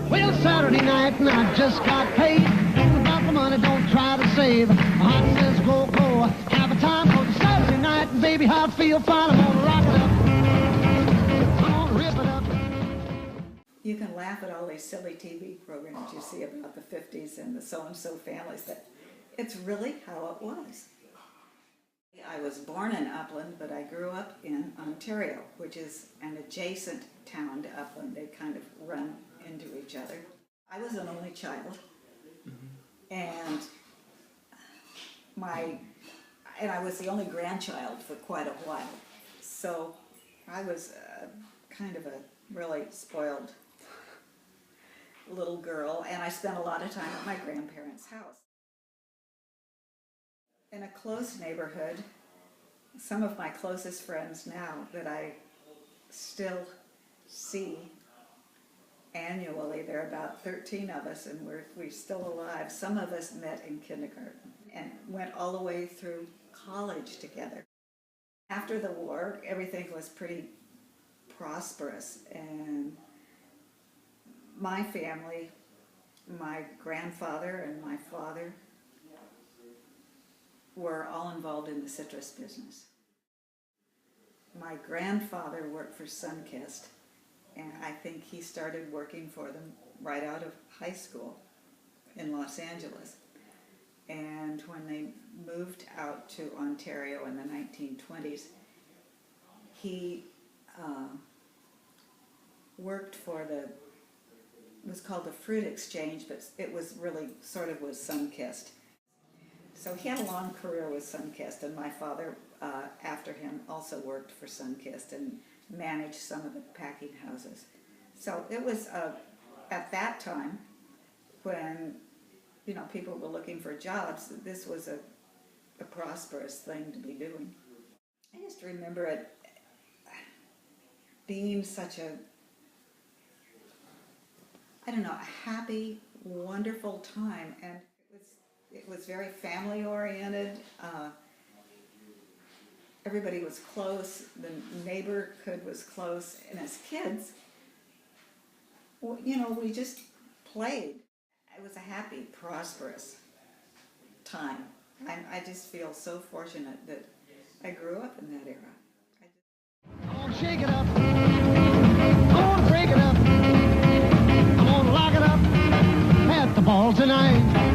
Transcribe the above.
Well, Saturday night and I just got paid. About the money, don't try to save. My heart says go, go. Have a time for the Saturday night. And baby, how I feel fine. I'm gonna rock it up. I'm gonna rip it up. You can laugh at all these silly TV programs you see about the 50s and the so-and-so families, but it's really how it was. I was born in Upland, but I grew up in Ontario, which is an adjacent town to Upland. They kind of run into each other. I was an only child, and I was the only grandchild for quite a while. So I was kind of a really spoiled little girl, and I spent a lot of time at my grandparents' house. In a close neighborhood, some of my closest friends now that I still see annually, there are about 13 of us, and we're still alive. Some of us met in kindergarten and went all the way through college together. After the war, everything was pretty prosperous, and my family, my grandfather and my father, were all involved in the citrus business. My grandfather worked for Sunkist, and I think he started working for them right out of high school in Los Angeles. And when they moved out to Ontario in the 1920s, he worked for it was called the Fruit Exchange, but it was really sort of was Sunkist. So he had a long career with Sunkist, and my father, after him, also worked for Sunkist and managed some of the packing houses. So it was, at that time, when people were looking for jobs, this was a prosperous thing to be doing. I just remember it being such a happy, wonderful time, and it was very family-oriented. Everybody was close. The neighborhood was close, and as kids, we just played. It was a happy, prosperous time. I just feel so fortunate that I grew up in that era. I'm gonna shake it up. I'm gonna break it up. I'm gonna lock it up at the ball tonight.